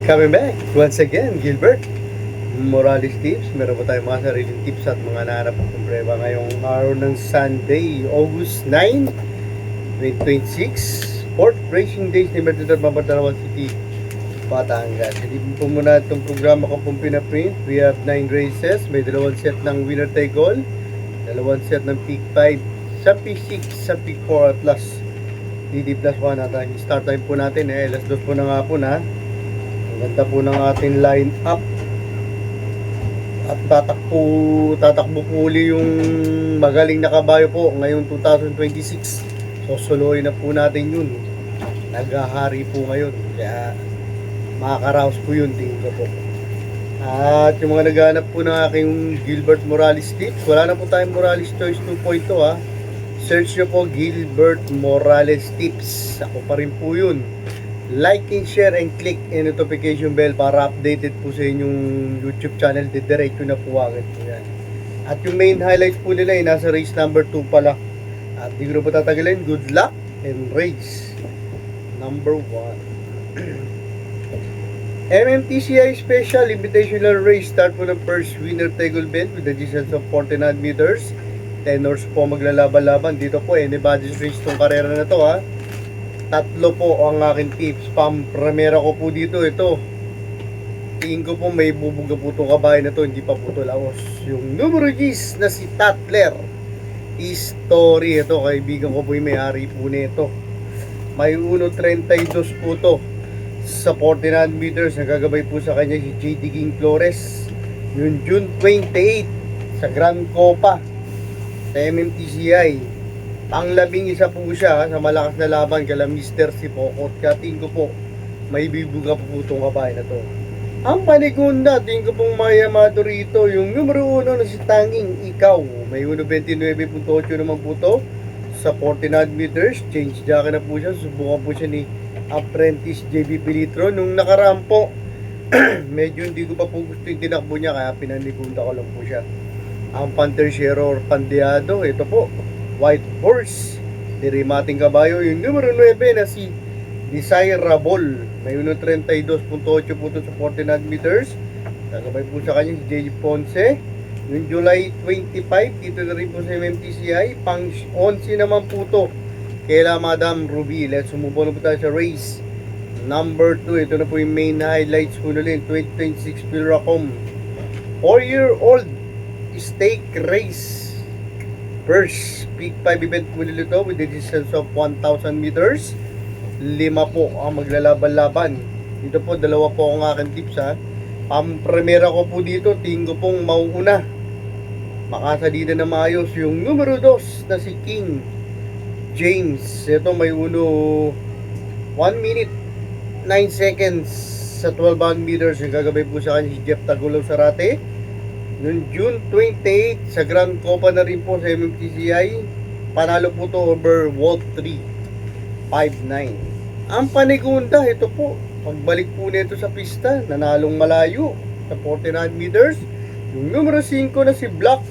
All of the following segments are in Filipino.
Coming back once again, Gilbert Morales Tips. Meron po tayong mga sariling tips at mga nahanap ng kumpreba ngayong araw ng Sunday, August 9, 2026. Fourth racing days ni Mertidor Mabatarawan City, Batangas. Hindi po muna itong programa ko pong pinaprint. We have 9 races. May dalawang set ng winner take all, dalawang set ng peak 5, sa P6, sa peak 4 at plus DD plus 1 natin. Start time po natin alas 2 po na nga po na. Ganda po ng ating line up. At tatakbo po uli yung magaling na kabayo po ngayong 2026. So soloy na po natin yun. Naghahari po ngayon. Kaya makakaraos po yun, tingin ko po. At yung mga naghanap po ng aking Gilbert Morales tips, wala na po tayong Morales Choice 2.0 ha. Search nyo po Gilbert Morales tips. Ako pa rin po yun. Like and share and click and notification bell para updated po sa inyong YouTube channel. Didiretso na po agad po yan. At yung main highlights po nila ay nasa race number 2 pala. At di ko na po tatagalin. Good luck and race number 1. MMTCI Special Invitational Race. Start po ng first winner take all event with a distance of 49 meters. Tenors po maglalaban-laban. Dito po anybody's race tong karera na to ha. Tatlo po ang aking tips. Pampremera ko po dito. Ito, tingin ko po may bubuga po itong kabahay na to. Hindi pa po ito laos. Yung numero 10 na si Tatler History. Ito, kaibigan ko po yung may-ari po nito. May 1.32 po ito sa 49 meters. Nagagabay po sa kanya si JD King Flores. Yung June 28 sa Grand Copa sa MMTCI. Pang-11 po siya sa malakas na laban kala Mr. Sipokot. Kaya tingin ko po may bibuga po itong kabahay na to. Ang panigunda, tingin ko pong mayamado rito yung numero 1 na si Tanging Ikaw. May 1.29.8 naman po to sa 49 meters. Change jacket na po siya. Subukan po siya ni Apprentice JB Pilitro. Nung nakaraan po medyo hindi ko pa po gusto yung tinakbo niya, kaya pinanigunda ko lang po siya. Ang Panterciero Pandeado, ito po White Horse, dirimating kabayo, yung numero 9 na si Desirable. May 1.32.8 po ito sa 49 meters. Nagabay po sa kanya si JJ Ponce. Yung July 25, dito na rin po sa MMTCI. Pang 11 naman po ito kaila Madam Ruby. Let's move on po tayo sa race number 2. Ito na po yung main highlights po nila, 2026 Pilracom 4-year-old stake race. First peak 5 event po nila ito with a distance of 1,000 meters. 5 po ang maglalaban-laban. Dito po, dalawa po ang aking tips ha. Pampremera ko po dito, tingin ko pong mauuna. Makasalida na maayos yung numero 2 na si King James. Ito may 1 minute 9 seconds sa 1200 meters. Yung gagabay po sa kanya si Jeff Tagulaw Sarate. Noong June 28 sa Grand Copa na rin po sa MMTCI, panalo po to over World 3 5-9. Ang panigunda, ito po pagbalik po nito sa pista, nanalong malayo sa 49 meters. Yung numero 5 na si Black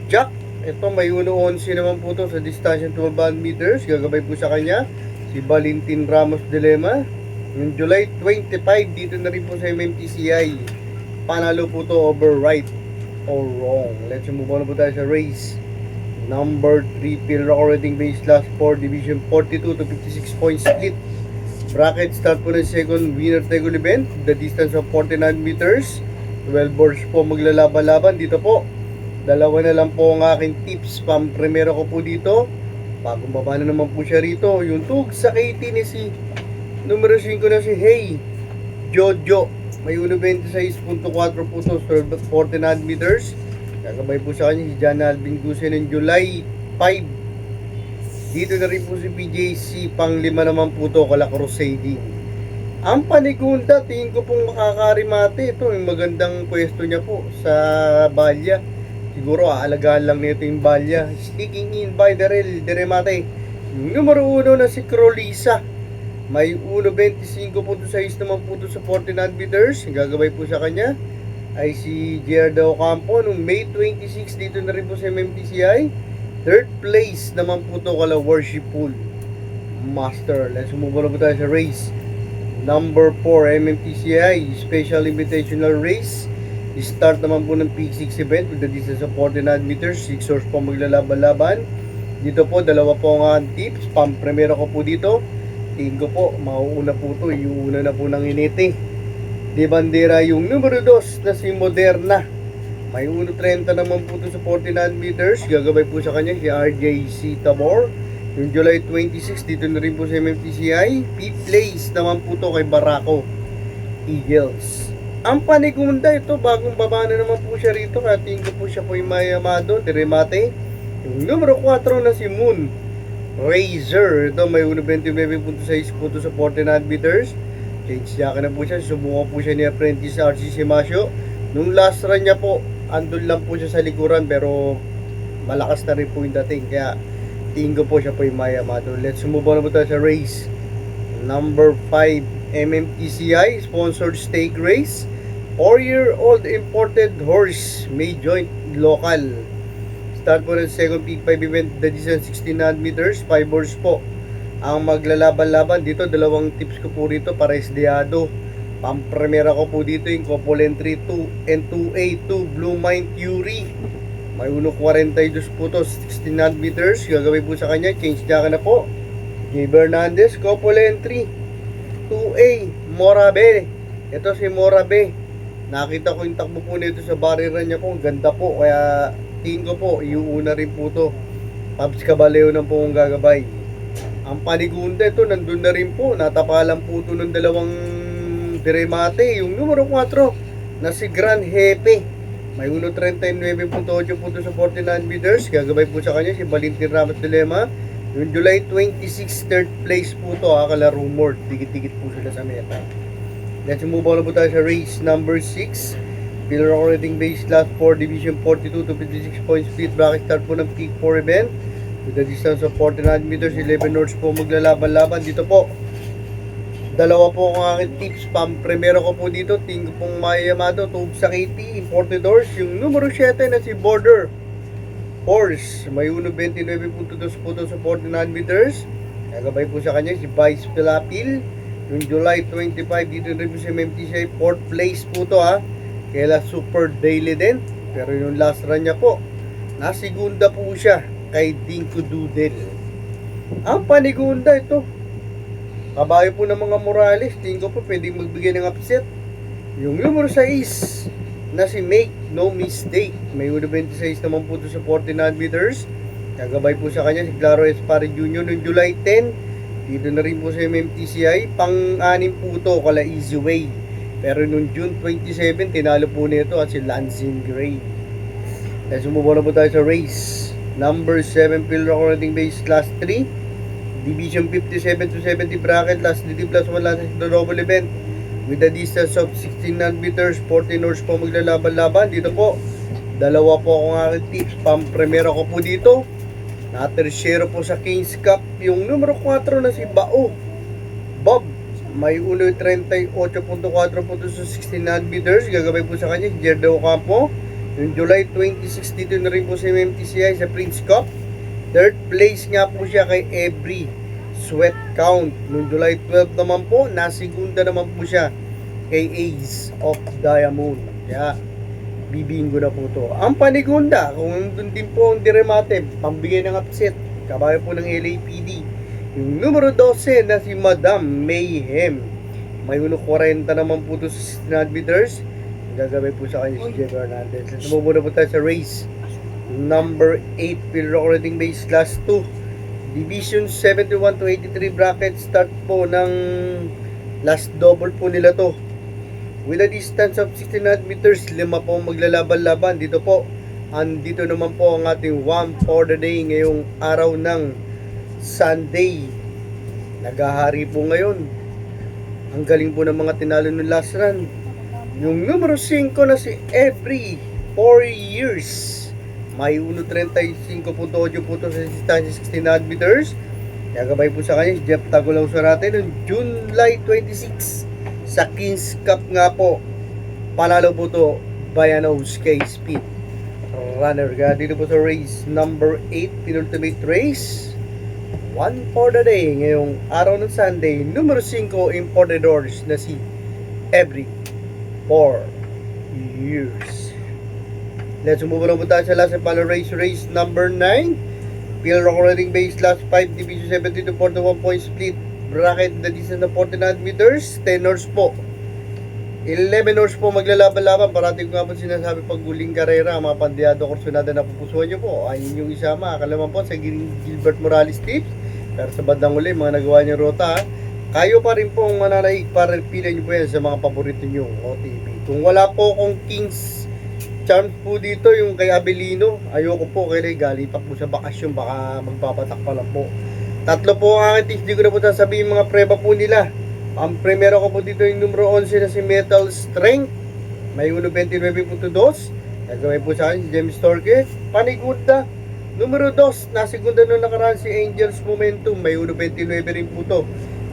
Jack, ito may 1.11 naman po to sa distansya 1200 meters. Gagabay po sa kanya si Valentin Ramos Dilema. Yung July 25 dito na rin po sa MMTCI, panalo po to over right or wrong. Let's move on po tayo sa race number 3. Pilrock rating base last 4 division 42 to 56 point split bracket. Start po ng second winner take all event, the distance of 49 meters. 12 boards po maglalaban-laban. Dito po dalawa na lang po ang aking tips. Pampremera ko po dito, bagong baba na naman po siya rito, yung tug sa KT ni si numero 5 na si Hey Jojo. May 1.26.4 po ito sa 49 meters. Kakabay po sa kanya si John Alvin Gusen ng July 5. Dito na rin po si PJC. Pang 5 naman po ito kala Crusading. Ang panigunda, tingin ko pong makakarimate. Ito yung magandang pwesto niya po sa balya. Siguro aalagaan lang nito yung balya. Sticking in by the rail, diremate. Numero 1 na si Crolisa. May 1.25 po ito sa naman po ito sa 49 meters. Yung gagabay po sa kanya ay si Gerardo Ocampo. Noong May 26 dito na rin po sa MMTCI. Third place naman po ito kala Worship Pool Master. Let's move on po tayo sa race Number 4, MMTCI Special Invitational Race. Start naman po ng Peak 6 event with the distance of 49 meters. 6 hours po maglalaban-laban. Dito po, dalawa po ang tips. Pang-premiera ko po dito. Tingin ko po, mauuna po ito. Iuuna na po ng inete. Di bandera yung numero 2 na si Moderna. May 1.30 naman po ito sa 49 meters. Gagabay po sa kanya si RJC Tabor. Yung July 26, dito na rin po sa MMTCI. P-place naman po ito kay Barako Eagles. Ang panigunda ito, bagong baba na naman po siya rito. Kaya tingin ko po siya po yung Mayamado, Diremate. Yung numero 4 na si Moon Razor. Ito may 1.29.6 po ito sa 49 meters. Change jacket na po siya. Subukan po siya ni Apprentice RC Simasio. Nung last run niya po, andun lang po siya sa likuran. Pero malakas na rin po yung dating. Kaya tingin ko po siya po yung Mayamado. Let's move on na po tayo sa race. Number 5. MMTCI Sponsored Stake Race. 4-year-old imported horse may join local. Start po ng second peak 5 event, the distance 1600 meters, 5 horse po ang maglalaban-laban dito. Dalawang tips ko po rito para isdeado. Pampremera ko po dito yung Couple Entry 2 and 2A2 Blue Mind Fury. May 1.42 po to, 1600 meters. Gagawin po sa kanya, change jacket na po. J. Bernandez, Couple Entry 2A, Morabe. Ito si Morabe. Nakita ko yung takbo po nito sa barrier niya po. Ang ganda po. Kaya tingin ko po, iuuna rin po to. Pabs Caballeo na po ang gagabay. Ang panigunda ito, nandun na rin po. Natapalan po ito ng dalawang Diremate. Yung numero 4 na si Gran Jefe. May 1.39.8 po ito sa 49 meters. Gagabay po sa kanya si Valentin Ramos Dilema. Yung July 26, third place po ito, kalaro rumored. Dikit-dikit po sila sa meta. Let's move on na po tayo sa race number 6. Pillar rating base class 4, division 42 to 56 points speed. Bracket start po ng peak 4 event. With a distance of 49 meters, 11 norths po maglalaban-laban. Dito po, dalawa po ang aking tips. Pang-premiero ko po dito. Tingin pong Mayamado, tube sa KT, imported horse. Yung numero 7 na si Border Horse, may 1.29 po sa 49 meters. Nagabay po sa kanya si Vice Pilapil. Yung July 25, dito rin po sa MMTCI, 4th place po to ha. Kaila Super Daily din. Pero yung last run niya po, nasigunda po siya kay Dinko Doodle. Ang panigunda ito, kabayo po ng mga Morales. Tingin ko po pwedeng magbigay ng upset. Yung numero 6 na si Make No Mistake, may 26 naman po ito sa 49 meters. Kagabay po sa kanya si Claro Espare Jr. noong July 10. Dito na rin po sa MMTCI. Pang-anim po ito, kala Easy Way. Pero noong June 27, tinalo po nito at si Lansing Gray. Let's move on na po tayo sa race. Number 7, Pillar Rating Base Class 3. Division 57 to 70 bracket. Last DD plus 1 last the double event. With a distance of 1600 meters, 14 hours po maglalaban-laban. Dito po, dalawa po akong aking tips. Pang-premiera ko po dito. Na-tertiero po sa Kings Cup. Yung numero 4 na si Bao Bob. May 1.38.4 po sa 1600 meters. Gagabay po sa kanya si Jerdo Ocampo. Yung July 26, dito na rin po sa MMTCI sa Prince Cup. Third place nga po siya kay Every Sweat Count. Noong July 12 naman po, nasigunda naman po siya kay Ace of Diamond. Kaya, bibingo na po to. Ang panigunda, kung nandun din po ang Diremate, pambigay ng upset, kabayo po ng LAPD. Yung numero 12 na si Madam Mayhem. May 1.40 naman po to sa 1600 meters. Gagawin po sa kanya si J. Hernandez. Sumubuna po tayo sa race. Number 8, Pillar Rating Base Class 2. Division 71 to 83 bracket. Start po ng last double po nila to. With a distance of 1600 meters, 5 po maglalaban-laban. Dito po, andito naman po ang ating one for the day ngayong araw ng Sunday. Naghahari po ngayon. Ang galing po ng mga tinalo ng last run. Yung numero 5 na si Every 4 years. May 1.35.8 po to sa distansya 1600 meters. Gagabay po sa kanya si Jeff Tagulaw sa natin noong July 26 sa Kings Cup nga po. Panalo po to Bayanos kay Speed Runner. Kaya dito po sa race number 8, penultimate race. One for the day, ngayong araw ng Sunday, numero 5 importadors na si every 4 years. Let's move on tayo sa last and final race number 9. Field recording base last 5, division 70 to 41 point split. Bracket the distance na 49 meters, 10 horse po. 11 horse po maglalaban-laban. Parating ko nga po sinasabi pag huling karera, ang mga pandiyado kursunada na pupusuan nyo po ay inyong isama. Kalaman po sa Gilbert Morales tips. Pero sa bandang uli, mga nagawa nyo rota, kayo pa rin po ang mananaig para pila nyo po yan sa mga paborito nyo OTV. Kung wala po akong King's Charms po dito, yung kay Abelino, ayoko po kaya galit po sa bakasyon, baka magpapatak pa lang po. Tatlo po ang aking tips, di ko na po sasabihin mga preba po nila. Ang primero ko po dito yung numero 11 na si Metal Strength. May 1.29.2. Nagawin po sa akin si James Torque. Paniguda. Numero 2, na segunda nung nakaraan si Angels Momentum. May 1.29 rin po to.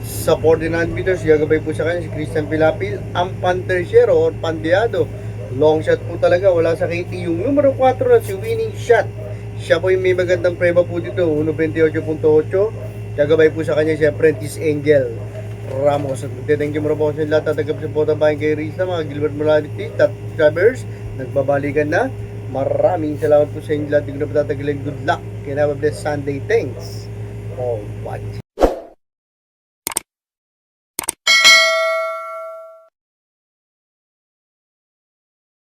Sa 49 meters, gagabay po sa kanya si Christian Pilapil. Ang Panterciero or Pandeado. Long shot po talaga, wala sa KT. Yung numero 4 na si Winning Shot. Siya po yung may magandang preba po dito. 1.28.8. Gagabay po sa kanya si Apprentice Angel Ramos. At thank you muna po sa lahat at nagkapasuporta bayan kay Risa, mga Gilbert Morales top subscribers. Nagbabalikan na. Maraming salamat po sa inyo lahat. Hindi ko na patatagalin. Good luck. Kaya na blessed Sunday. Thanks for watching.